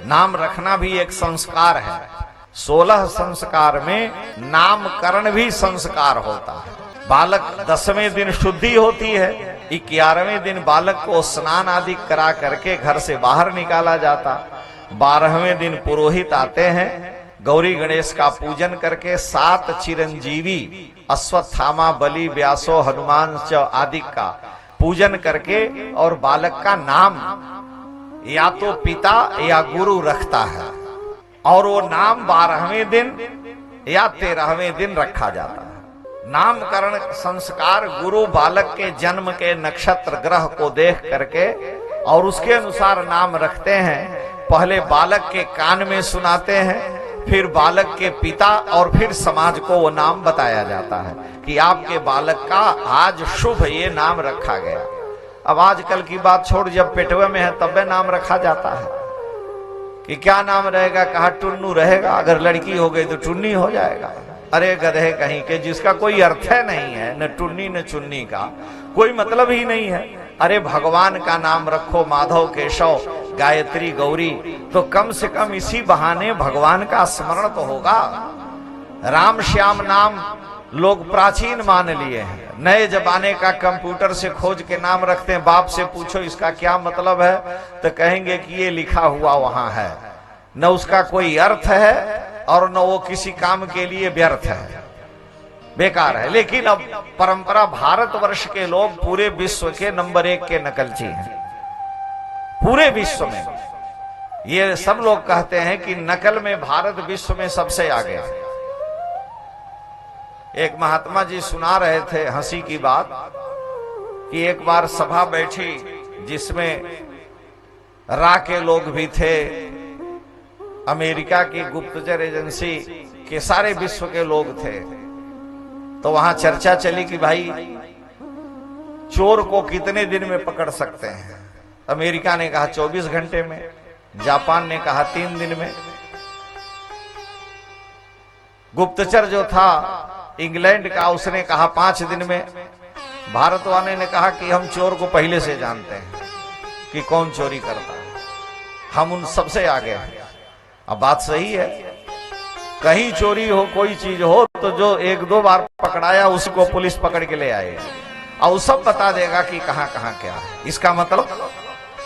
नाम रखना भी एक संस्कार है। 16 संस्कार में नामकरण भी संस्कार होता है। बालक 10वें दिन शुद्धि होती है, 11वें दिन बालक को स्नान आदि करा करके घर से बाहर निकाला जाता। 12वें दिन पुरोहित आते हैं, गौरी गणेश का पूजन करके 7 चिरंजीवी अश्वत्थामा, बलि, व्यासो, हनुमान च आदि का पूजन करके और बालक का नाम या तो पिता या गुरु रखता है, और वो नाम 12वें दिन या 13वें दिन रखा जाता है। नामकरण संस्कार गुरु बालक के जन्म के नक्षत्र ग्रह को देख करके और उसके अनुसार नाम रखते हैं। पहले बालक के कान में सुनाते हैं, फिर बालक के पिता और फिर समाज को वो नाम बताया जाता है कि आपके बालक का आज शुभ ये नाम रखा गया। अब आजकल की बात छोड़, जब पेटवे में है तब नाम रखा जाता है कि क्या नाम रहेगा, कहा टुन्नू रहेगा, अगर लड़की हो गई तो टुन्नी हो जाएगा। अरे गधे कहीं के, जिसका कोई अर्थ नहीं है, न टुन्नी न चुन्नी का कोई मतलब ही नहीं है। अरे भगवान का नाम रखो, माधव, केशव, गायत्री, गौरी, तो कम से कम इसी बहाने भगवान का स्मरण तो होगा। राम श्याम नाम लोग प्राचीन मान लिए हैं। नए जमाने का कंप्यूटर से खोज के नाम रखते हैं। बाप से पूछो इसका क्या मतलब है, तो कहेंगे कि ये लिखा हुआ वहां है, न उसका कोई अर्थ है और न वो किसी काम के लिए व्यर्थ है, बेकार है। लेकिन अब परंपरा, भारतवर्ष के लोग पूरे विश्व के नंबर 1 के नकलची हैं। पूरे विश्व में ये सब लोग कहते हैं कि नकल में भारत विश्व में सबसे आगे है। एक महात्मा जी सुना रहे थे हंसी की बात कि एक बार सभा बैठी जिसमें रा के लोग भी थे, अमेरिका की गुप्तचर एजेंसी के सारे विश्व के लोग थे। तो वहां चर्चा चली कि भाई चोर को कितने दिन में पकड़ सकते हैं। अमेरिका ने कहा 24 घंटे में, जापान ने कहा 3 दिन में, गुप्तचर जो था इंग्लैंड का उसने कहा 5 दिन में, भारत वाले ने कहा कि हम चोर को पहले से जानते हैं कि कौन चोरी करता है, हम उन सबसे आगे हैं। अब बात सही है, कहीं चोरी हो, कोई चीज हो, तो जो 1-2 बार पकड़ाया उसको पुलिस पकड़ के ले आएगा और सब बता देगा कि कहां कहां क्या है। इसका मतलब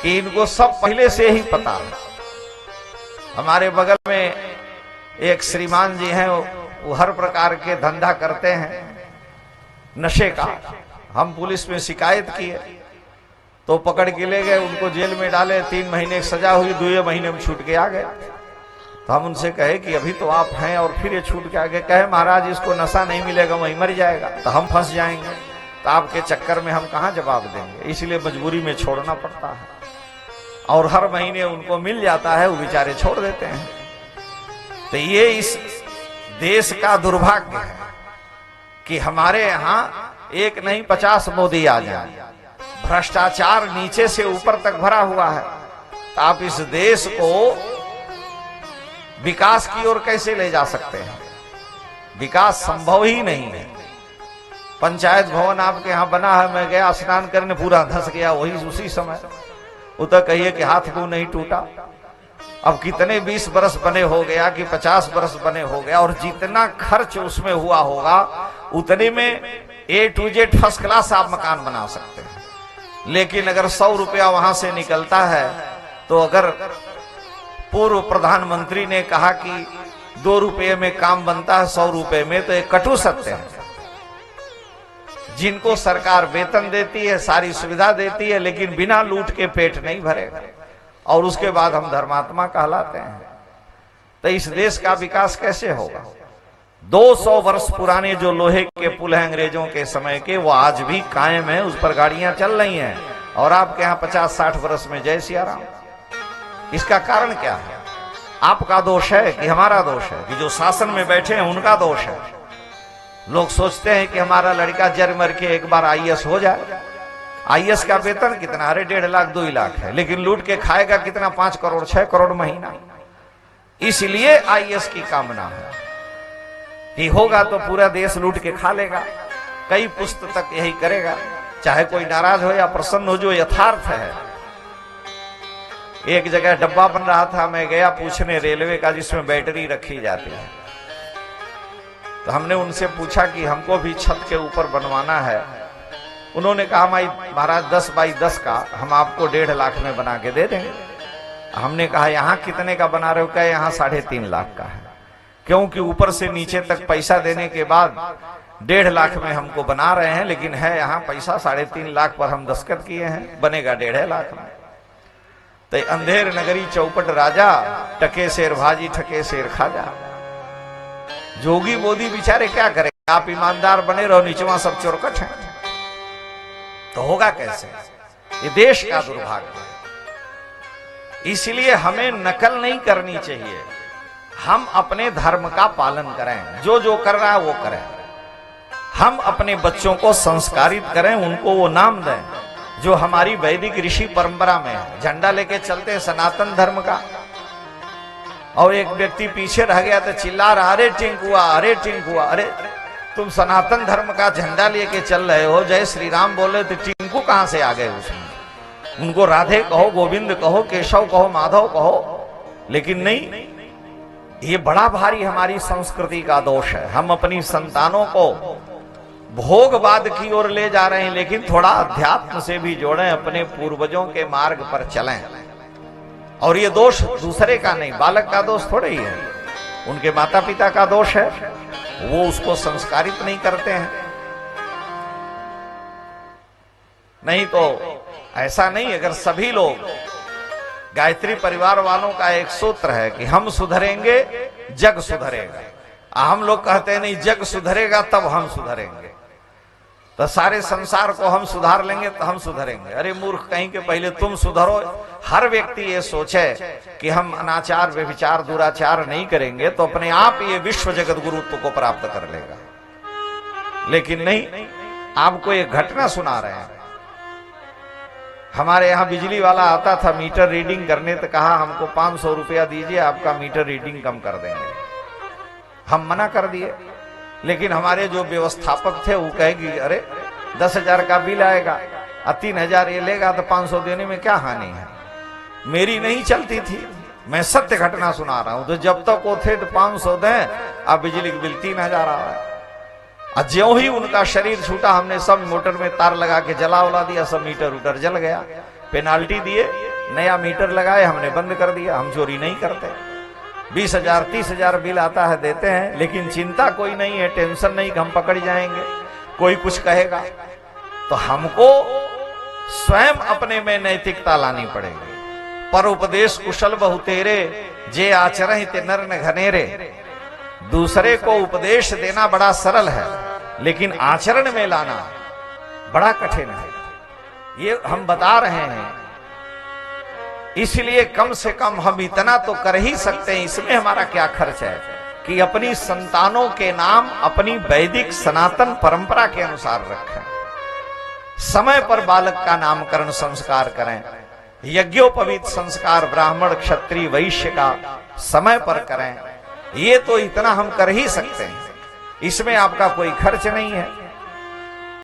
कि इनको सब पहले से ही पता है। हमारे बगल में एक श्रीमान जी हैं, वो हर प्रकार के धंधा करते हैं नशे का। हम पुलिस में शिकायत किए तो पकड़ के ले गए, उनको जेल में डाले, 3 महीने की सजा हुई, 2 महीने में छूट के आ गए। तो हम उनसे कहे कि अभी तो आप हैं और फिर ये छूट के आ गए। कहे महाराज इसको नशा नहीं मिलेगा, वहीं मर जाएगा, तो हम फंस जाएंगे, तो आपके चक्कर में हम कहां जवाब देंगे, इसलिए मजबूरी में छोड़ना पड़ता है। और हर महीने उनको मिल जाता है, वो बेचारे छोड़ देते हैं। तो ये इस देश का दुर्भाग्य है कि हमारे यहां एक नहीं 50 मोदी आ जाए। भ्रष्टाचार नीचे से ऊपर तक भरा हुआ है। तो आप इस देश को विकास की ओर कैसे ले जा सकते हैं? विकास संभव ही नहीं है। पंचायत भवन आपके यहां बना है, मैं गया स्नान करने, पूरा धंस गया वही उसी समय। उतर कहिए कि हाथ मुंह नहीं टूटा। अब कितने 20 बरस बने हो गया कि 50 बरस बने हो गया, और जितना खर्च उसमें हुआ होगा उतने में A to Z first class आप मकान बना सकते हैं। लेकिन अगर 100 रुपया वहां से निकलता है, तो अगर पूर्व प्रधानमंत्री ने कहा कि 2 रुपये में काम बनता है 100 रुपये में, तो एक कटु सत्य है। जिनको सरकार वेतन देती है, सारी सुविधा देती है, लेकिन बिना लूट के पेट नहीं भरेगा, और उसके बाद हम धर्मात्मा कहलाते हैं। तो इस देश का विकास कैसे होगा? 200 वर्ष पुराने जो लोहे के पुल हैं अंग्रेजों के समय के, वो आज भी कायम है, उस पर गाड़ियां चल रही हैं। और आपके यहाँ 50-60 वर्ष में जय सिया राम। इसका कारण क्या है? आपका दोष है कि हमारा दोष है? कि जो शासन में बैठे हैं उनका दोष है। लोग सोचते हैं कि हमारा लड़का जर मर के एक बार IAS हो जाए। IAS का वेतन कितना? अरे 1.5 लाख 2 लाख है, लेकिन लूट के खाएगा कितना? 5 करोड़ 6 करोड़ महीना। इसलिए IAS की कामना है कि होगा तो पूरा देश लूट के खा लेगा। कई पुस्त तक यही करेगा, चाहे कोई नाराज हो या प्रसन्न हो, जो यथार्थ है। एक जगह डब्बा बन रहा था, मैं गया पूछने रेलवे का, जिसमें बैटरी रखी जाती है। तो हमने उनसे पूछा कि हमको भी छत के ऊपर बनवाना है। उन्होंने कहा महाराज 10 बाई 10 का हम आपको 1.5 लाख में बना के दे देंगे। हमने कहा यहाँ कितने का बना रहे हो? क्या यहाँ 3.5 लाख का है, क्योंकि ऊपर से नीचे तक पैसा देने के बाद 1.5 लाख में हमको बना रहे हैं, लेकिन है यहाँ पैसा 3.5 लाख पर हम दस्तखत किए हैं, बनेगा 1.5 लाख में। तो अंधेर नगरी चौपट राजा, टके शेर भाजी ठके शेर खाजा। जोगी मोदी बेचारे क्या करें? आप ईमानदार बने रहो, नीचवा सब चोरकट है, तो होगा कैसे? ये देश का दुर्भाग्य है। इसलिए हमें नकल नहीं करनी चाहिए, हम अपने धर्म का पालन करें, जो जो कर रहा है वो करें। हम अपने बच्चों को संस्कारित करें, उनको वो नाम दें जो हमारी वैदिक ऋषि परंपरा में है। झंडा लेके चलते हैं सनातन धर्म का, और एक व्यक्ति पीछे रह गया तो चिल्ला रहा, अरे टिंकुआ, अरे टिंकुआ। अरे तुम सनातन धर्म का झंडा लेके चल रहे हो, जय श्री राम बोले तो टिंकू कहां से आ गए उसमें? उनको राधे कहो, गोविंद कहो, केशव कहो, माधव कहो, लेकिन नहीं। ये बड़ा भारी हमारी संस्कृति का दोष है। हम अपनी संतानों को भोगवाद की ओर ले जा रहे हैं, लेकिन थोड़ा अध्यात्म से भी जोड़ें, अपने पूर्वजों के मार्ग पर चलें। और ये दोष दूसरे का नहीं, बालक का दोष थोड़े ही है, उनके माता पिता का दोष है, वो उसको संस्कारित नहीं करते हैं। नहीं तो ऐसा नहीं, अगर सभी लोग, गायत्री परिवार वालों का एक सूत्र है कि हम सुधरेंगे जग सुधरेगा। हम लोग कहते हैं नहीं, जग सुधरेगा तब हम सुधरेंगे, तो सारे संसार को हम सुधार लेंगे तो हम सुधरेंगे। अरे मूर्ख कहीं के, पहले तुम सुधरो। हर व्यक्ति ये सोचे कि हम अनाचार व्यभिचार दुराचार नहीं करेंगे तो अपने आप ये विश्व जगत गुरुत्व को प्राप्त कर लेगा, लेकिन नहीं। आपको एक घटना सुना रहे हैं। हमारे यहाँ बिजली वाला आता था मीटर रीडिंग करने, तो कहा हमको 500 रुपया दीजिए, आपका मीटर रीडिंग कम कर देंगे। हम मना कर दिए, लेकिन हमारे जो व्यवस्थापक थे वो कहेगी अरे 10,000 का बिल आएगा और 3,000 ये लेगा, तो 500 देने में क्या हानि है? मेरी नहीं चलती थी, मैं सत्य घटना सुना रहा हूं। तो जब तक वो थे तो 500 दें, अब बिजली का बिल 3,000 आ रहा है। और ज्यों ही उनका शरीर छूटा, हमने सब मोटर में तार लगा के जला उला दिया, सब मीटर उटर जल गया। पेनाल्टी दिए, नया मीटर लगाए, हमने बंद कर दिया। हम चोरी नहीं करते। 20,000 30,000 बिल आता है, देते हैं, लेकिन चिंता कोई नहीं है, टेंशन नहीं कि हम पकड़ जाएंगे, कोई कुछ कहेगा। तो हमको स्वयं अपने में नैतिकता लानी पड़ेगी। पर उपदेश कुशल बहुतेरे, जे आचरण ते नर न घनेरे। दूसरे को उपदेश देना बड़ा सरल है, लेकिन आचरण में लाना बड़ा कठिन है। ये हम बता रहे हैं, इसलिए कम से कम हम इतना तो कर ही सकते हैं। इसमें हमारा क्या खर्च है कि अपनी संतानों के नाम अपनी वैदिक सनातन परंपरा के अनुसार रखें। समय पर बालक का नामकरण संस्कार करें, यज्ञोपवीत संस्कार ब्राह्मण क्षत्रिय वैश्य का समय पर करें। ये तो इतना हम कर ही सकते हैं, इसमें आपका कोई खर्च नहीं है।